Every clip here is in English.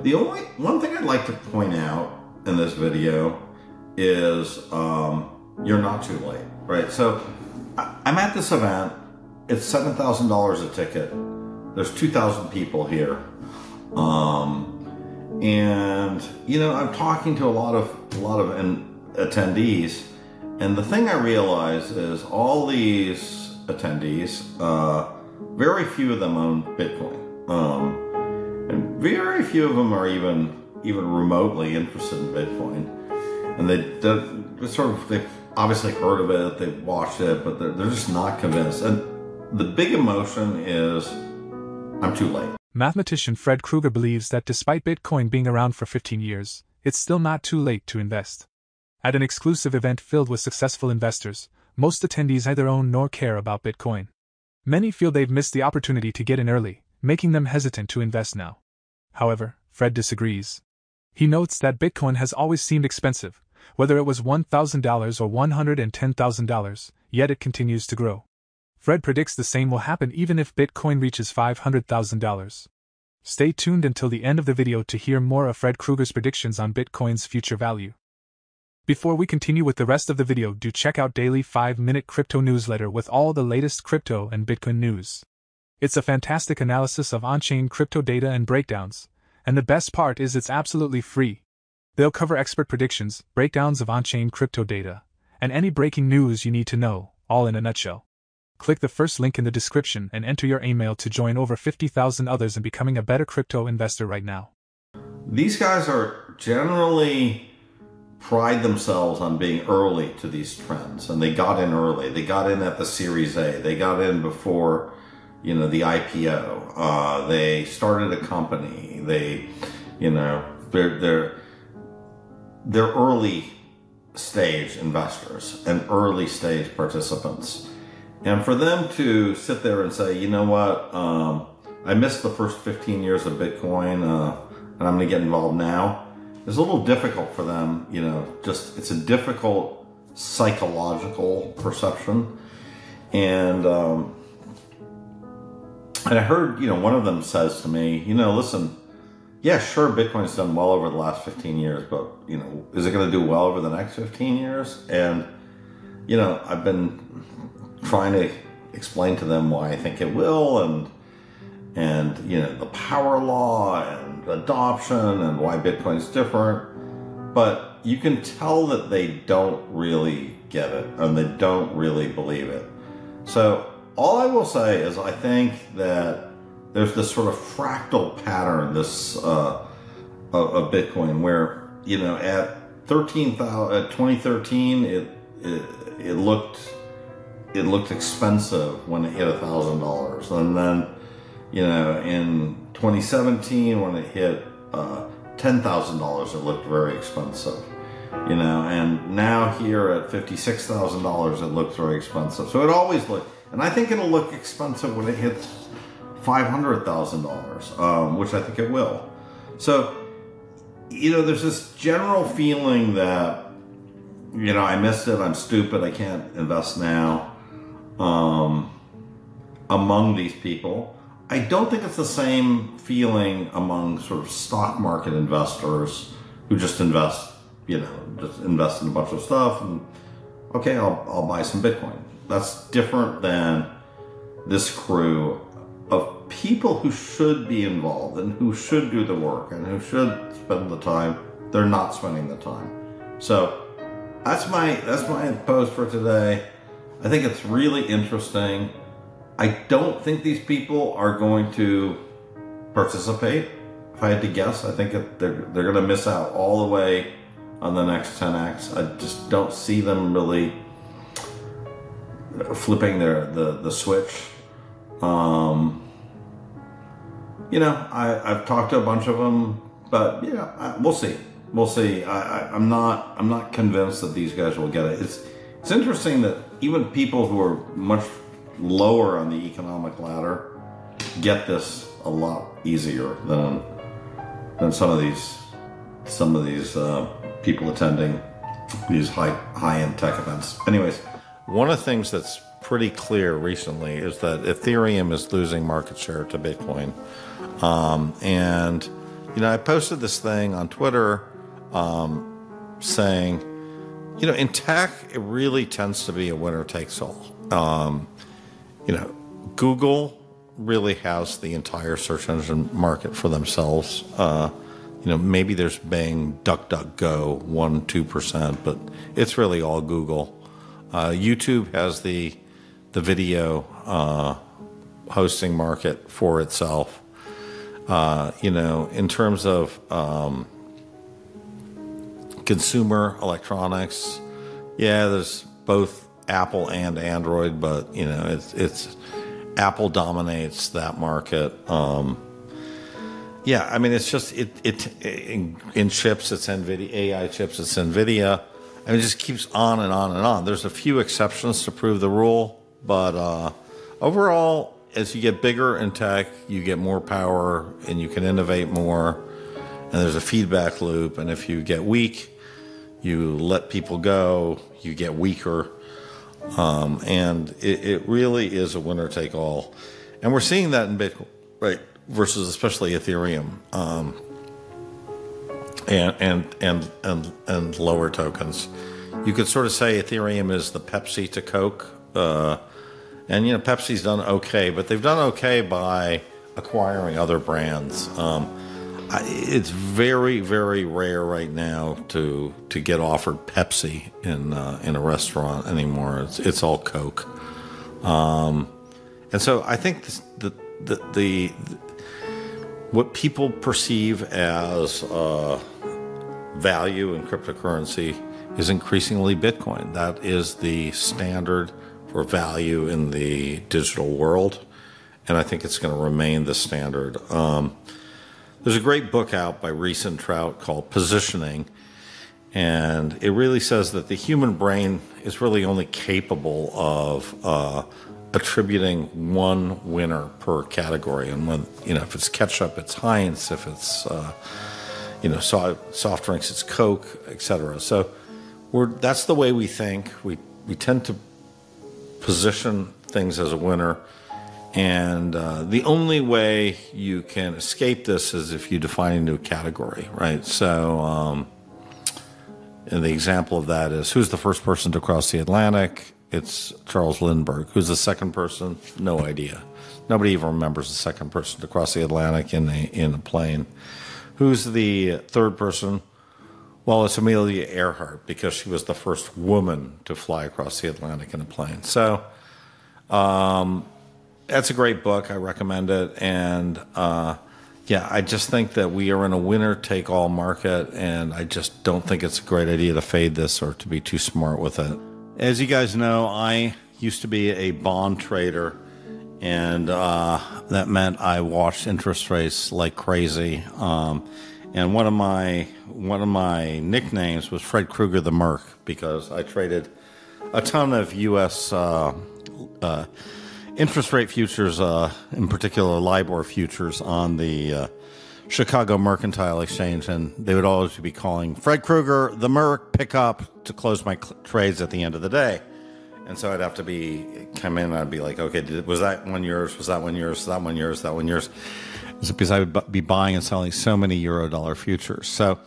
the only one thing I'd like to point out in this video is you're not too late, right? So I'm at this event. It's $7,000 a ticket. There's 2,000 people here. And you know, I'm talking to a lot of attendees, and the thing I realize is all these attendees, very few of them own Bitcoin, and very few of them are even remotely interested in Bitcoin. And they've obviously heard of it, they've watched it, but they're just not convinced. And the big emotion is, I'm too late. Mathematician Fred Krueger believes that despite Bitcoin being around for 15 years, it's still not too late to invest. At an exclusive event filled with successful investors, most attendees neither own nor care about Bitcoin. Many feel they've missed the opportunity to get in early, making them hesitant to invest now. However, Fred disagrees. He notes that Bitcoin has always seemed expensive, whether it was $1,000 or $110,000, yet it continues to grow. Fred predicts the same will happen even if Bitcoin reaches $500,000. Stay tuned until the end of the video to hear more of Fred Krueger's predictions on Bitcoin's future value. Before we continue with the rest of the video, do check out daily 5-minute crypto newsletter with all the latest crypto and Bitcoin news. It's a fantastic analysis of on-chain crypto data and breakdowns, and the best part is it's absolutely free. They'll cover expert predictions, breakdowns of on-chain crypto data, and any breaking news you need to know, all in a nutshell. Click the first link in the description and enter your email to join over 50,000 others in becoming a better crypto investor right now. These guys are generally pride themselves on being early to these trends, and they got in early. They got in at the Series A. They got in before, you know, the IPO. They started a company. They, you know, they're early stage investors and early stage participants. And for them to sit there and say, you know what, I missed the first 15 years of Bitcoin, and I'm going to get involved now, is a little difficult for them. You know, it's a difficult psychological perception. And I heard, you know, one of them says to me, you know, listen, yeah, sure, Bitcoin's done well over the last 15 years, but, you know, is it going to do well over the next 15 years? And, you know, I've been trying to explain to them why I think it will, and you know, the power law and adoption and why Bitcoin's different. But you can tell that they don't really get it, and they don't really believe it. So all I will say is I think that there's this sort of fractal pattern, this of Bitcoin, where, you know, at 2013 it looked expensive when it hit $1,000, and then, you know, in 2017 when it hit $10,000, it looked very expensive, you know, and now here at $56,000, it looks very expensive. So it always looked, and I think it'll look expensive when it hits $500,000, which I think it will. So, you know, there's this general feeling that, you know, I missed it, I'm stupid, I can't invest now, among these people. I don't think it's the same feeling among sort of stock market investors who just invest, you know, just invest in a bunch of stuff and, okay, I'll buy some Bitcoin. That's different than this crew of people who should be involved and who should do the work and who should spend the time. They're not spending the time. So that's my post for today. I think it's really interesting. I don't think these people are going to participate. If I had to guess, I think they're going to miss out all the way on the next 10x. I just don't see them really flipping the switch. You know, I've talked to a bunch of them, but yeah, we'll see. We'll see. I'm not convinced that these guys will get it. It's interesting that even people who are much lower on the economic ladder get this a lot easier than some of these people attending these high-end tech events. Anyways, one of the things that's pretty clear recently is that Ethereum is losing market share to Bitcoin, and I posted this thing on Twitter saying, in tech, it really tends to be a winner takes all. Google really has the entire search engine market for themselves. Maybe there's Bing, DuckDuckGo, 1-2%, but it's really all Google. YouTube has the video hosting market for itself. In terms of consumer electronics, there's both Apple and Android, but it's Apple dominates that market. It's just in chips, it's NVIDIA, AI chips, it's NVIDIA. It just keeps on and on and on. There's a few exceptions to prove the rule, but overall, as you get bigger in tech, you get more power and you can innovate more, and there's a feedback loop. And if you get weak, you let people go, you get weaker. And it really is a winner take all. And we're seeing that in Bitcoin, right? Versus especially Ethereum, and lower tokens. You could sort of say Ethereum is the Pepsi to Coke. Pepsi's done okay, but they've done okay by acquiring other brands. It's very, very rare right now to get offered Pepsi in a restaurant anymore. It's all Coke, and so I think the what people perceive as value in cryptocurrency is increasingly Bitcoin. That is the standard for value in the digital world, and I think it's going to remain the standard. There's a great book out by Reese and Trout called Positioning, and it really says that the human brain is really only capable of attributing one winner per category. And when, if it's ketchup, it's Heinz. If it's, soft drinks, it's Coke, etc. So that's the way we think. We tend to position things as a winner. And the only way you can escape this is if you define a new category, right? So and the example of that is, who's the first person to cross the Atlantic? It's Charles Lindbergh. Who's the second person? No idea. Nobody even remembers the second person to cross the Atlantic in a plane. Who's the third person? Well, it's Amelia Earhart, because she was the first woman to fly across the Atlantic in a plane. So that's a great book. I recommend it. And I just think that we are in a winner-take-all market, and I just don't think it's a great idea to fade this or to be too smart with it. As you guys know, I used to be a bond trader, and that meant I watched interest rates like crazy. And one of my nicknames was Fred Krueger the Merc, because I traded a ton of U.S. Interest rate futures, in particular LIBOR futures, on the Chicago Mercantile Exchange, and they would always be calling Fred Krueger the Merc, pick up, to close my trades at the end of the day. And so I'd have to come in and I'd be like, okay, was that one yours? Was that one yours? Was that one yours? That one yours? It's because I would be buying and selling so many Eurodollar futures. So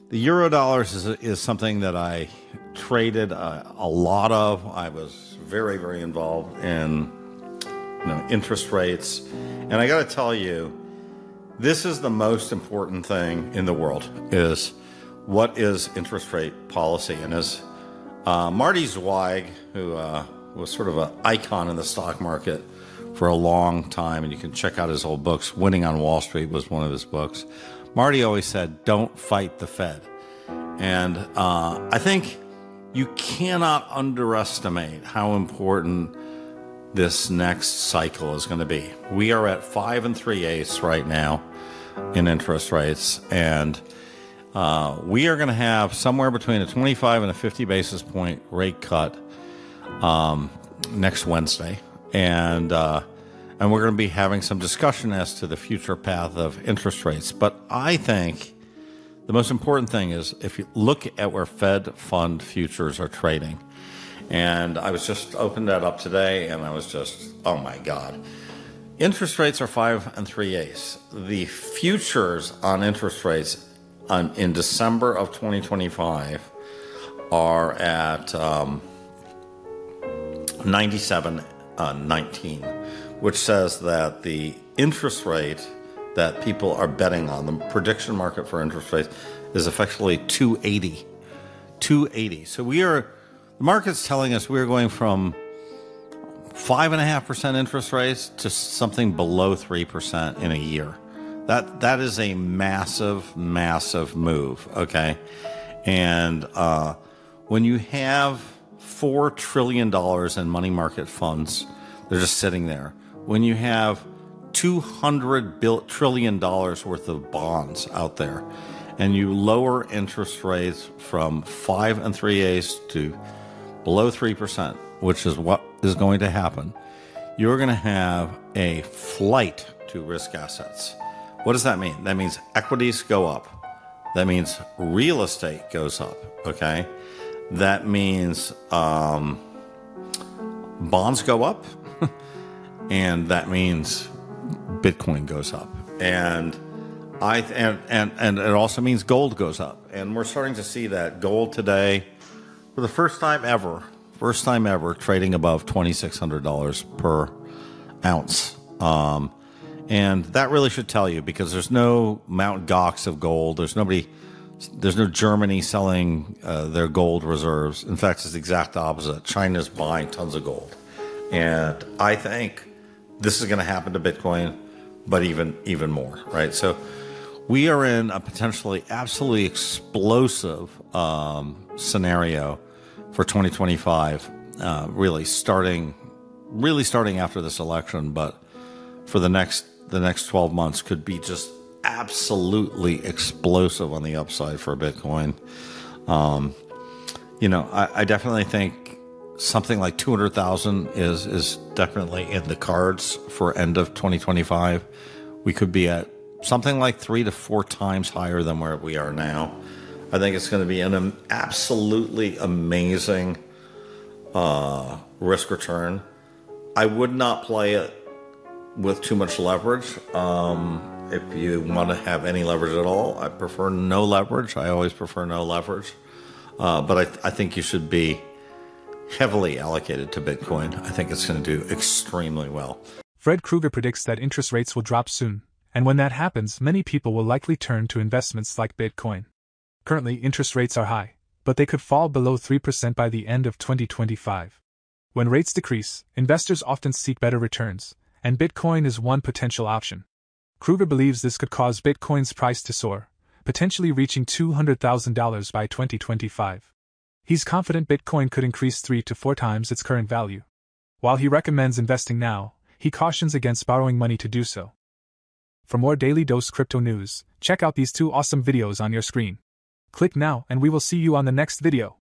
the Eurodollars is something that I traded a lot of. I was very, very involved in interest rates. And I got to tell you, this is the most important thing in the world, is what is interest rate policy. And as Marty Zweig, who was sort of an icon in the stock market for a long time, and you can check out his old books. Winning on Wall Street was one of his books. Marty always said, don't fight the Fed. And I think you cannot underestimate how important this next cycle is going to be. We are at 5 3/8 right now in interest rates, and we are going to have somewhere between a 25 and a 50 basis point rate cut next Wednesday, and we're going to be having some discussion as to the future path of interest rates. But I think the most important thing is, if you look at where Fed fund futures are trading, and I was just opened that up today, and I was just, oh my God. Interest rates are 5 3/8. The futures on interest rates in December of 2025 are at 97.19, which says that the interest rate that people are betting on, the prediction market for interest rates, is effectively 280. 280. So the market's telling us we're going from 5.5% interest rates to something below 3% in a year. That is a massive, massive move, okay? And when you have $4 trillion in money market funds, they're just sitting there. When you have $200 trillion worth of bonds out there, and you lower interest rates from 5 3/8 to below 3%, which is what is going to happen, you're going to have a flight to risk assets. What does that mean? That means equities go up. That means real estate goes up, okay? That means bonds go up, and that means Bitcoin goes up. And it also means gold goes up. And we're starting to see that gold today, for the first time ever, trading above $2,600 per ounce. And that really should tell you, because there's no Mount Gox of gold. There's no Germany selling their gold reserves. In fact, it's the exact opposite. China's buying tons of gold. And I think this is going to happen to Bitcoin, but even more, right? So we are in a potentially absolutely explosive scenario for 2025, really starting after this election, but for the next 12 months could be just absolutely explosive on the upside for Bitcoin. I definitely think something like 200,000 is definitely in the cards for end of 2025. We could be at something like 3 to 4 times higher than where we are now. I think it's going to be an absolutely amazing risk return. I would not play it with too much leverage. If you want to have any leverage at all, I prefer no leverage. I always prefer no leverage. But I think you should be heavily allocated to Bitcoin. I think it's going to do extremely well. Fred Krueger predicts that interest rates will drop soon, and when that happens, many people will likely turn to investments like Bitcoin. Currently, interest rates are high, but they could fall below 3% by the end of 2025. When rates decrease, investors often seek better returns, and Bitcoin is one potential option. Krueger believes this could cause Bitcoin's price to soar, potentially reaching $200,000 by 2025. He's confident Bitcoin could increase 3 to 4 times its current value. While he recommends investing now, he cautions against borrowing money to do so. For more Daily Dose Crypto news, check out these 2 awesome videos on your screen. Click now and we will see you on the next video.